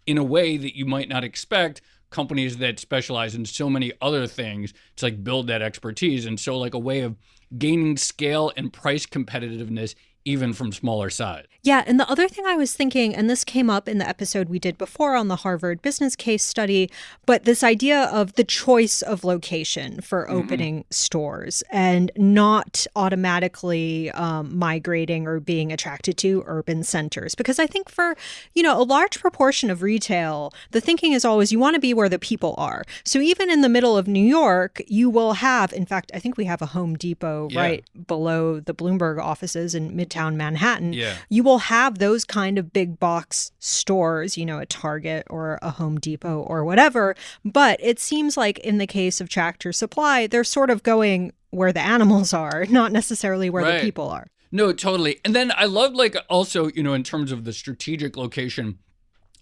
in a way that you might not expect companies that specialize in so many other things to build that expertise. And so a way of gaining scale and price competitiveness even from smaller size. Yeah. And the other thing I was thinking, and this came up in the episode we did before on the Harvard business case study, but this idea of the choice of location for opening stores and not automatically migrating or being attracted to urban centers. Because I think for, a large proportion of retail, the thinking is always you want to be where the people are. So even in the middle of New York, you will have, in fact, I think we have a Home Depot right below the Bloomberg offices in Midtown Manhattan. You will have those kind of big box stores, a Target or a Home Depot or whatever. But it seems like in the case of Tractor Supply, they're sort of going where the animals are, not necessarily where the people are. No, totally. And then I love also, in terms of the strategic location,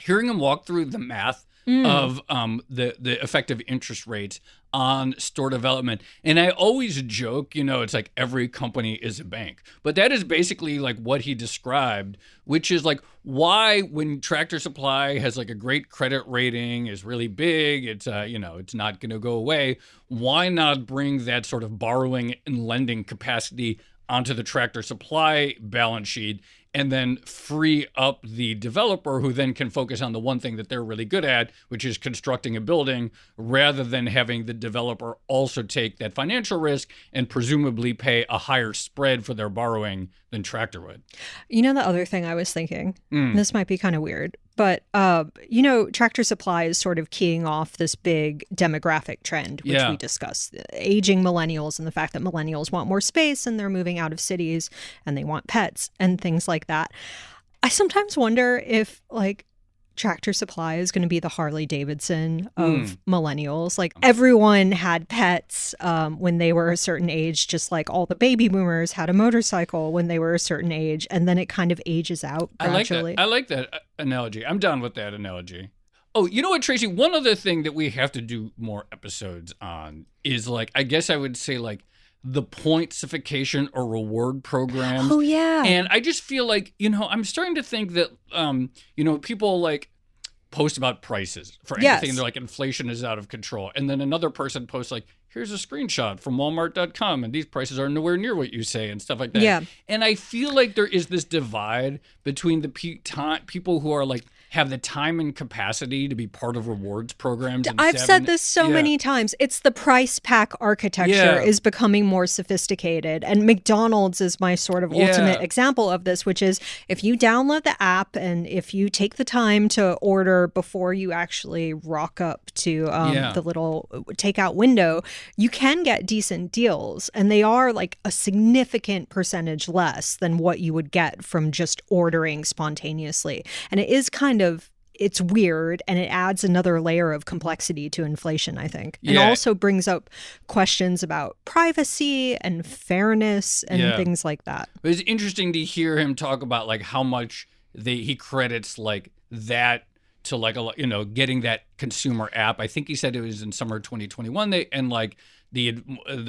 hearing him walk through the math of the effective interest rates on store development. And I always joke, it's like every company is a bank. But that is basically like what he described, which is like why when Tractor Supply has like a great credit rating, is really big, it's it's not going to go away. Why not bring that sort of borrowing and lending capacity onto the Tractor Supply balance sheet and then free up the developer, who then can focus on the one thing that they're really good at, which is constructing a building, rather than having the developer also take that financial risk and presumably pay a higher spread for their borrowing than Tractor would. The other thing I was thinking, this might be kind of weird, but, Tractor Supply is sort of keying off this big demographic trend, which we discussed, aging millennials and the fact that millennials want more space and they're moving out of cities and they want pets and things like that. I sometimes wonder if Tractor Supply is going to be the Harley Davidson of millennials. Like everyone had pets when they were a certain age, just like all the baby boomers had a motorcycle when they were a certain age, and then it kind of ages out gradually. I like that analogy. I'm down with that analogy. Oh, you know what, Tracy? One other thing that we have to do more episodes on is I guess I would say the pointsification or reward programs. Oh, yeah. And I just feel like, I'm starting to think that, people post about prices for anything. And they're like, inflation is out of control. And then another person posts here's a screenshot from Walmart.com and these prices are nowhere near what you say and stuff like that. Yeah. And I feel like there is this divide between the people who are have the time and capacity to be part of rewards programs. I've said this so many times. It's the price pack architecture is becoming more sophisticated. And McDonald's is my sort of ultimate example of this, which is if you download the app and if you take the time to order before you actually rock up to the little takeout window, you can get decent deals. And they are a significant percentage less than what you would get from just ordering spontaneously. And it is it's weird, and it adds another layer of complexity to inflation, I think. And also brings up questions about privacy and fairness and things like that. But it's interesting to hear him talk about how much he credits that to getting that consumer app. I think he said it was in summer 2021. The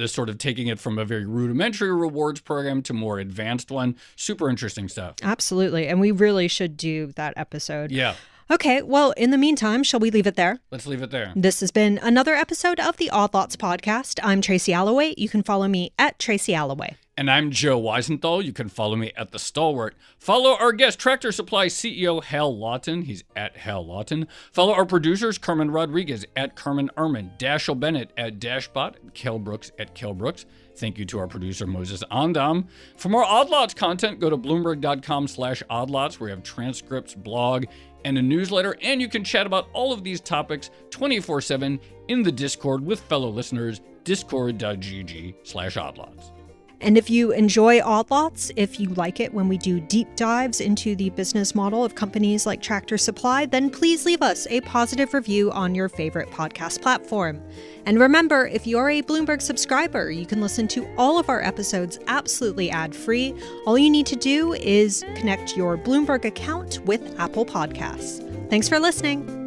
sort of taking it from a very rudimentary rewards program to more advanced one. Super interesting stuff. Absolutely. And we really should do that episode. Yeah. Okay, well, in the meantime, shall we leave it there? Let's leave it there. This has been another episode of the Odd Lots podcast. I'm Tracy Alloway. You can follow me at Tracy Alloway. And I'm Joe Weisenthal. You can follow me at The Stalwart. Follow our guest, Tractor Supply CEO Hal Lawton. He's at Hal Lawton. Follow our producers, Carmen Rodriguez at Carmen Ehrman, Dashiell Bennett at Dashbot, and Kel Brooks at Kel Brooks. Thank you to our producer, Moses Andam. For more Odd Lots content, go to Bloomberg.com/oddlots, where we have transcripts, blog, and a newsletter. And you can chat about all of these topics 24/7 in the Discord with fellow listeners, discord.gg/oddlots. And if you enjoy Odd Lots, if you like it when we do deep dives into the business model of companies like Tractor Supply, then please leave us a positive review on your favorite podcast platform. And remember, if you're a Bloomberg subscriber, you can listen to all of our episodes absolutely ad-free. All you need to do is connect your Bloomberg account with Apple Podcasts. Thanks for listening.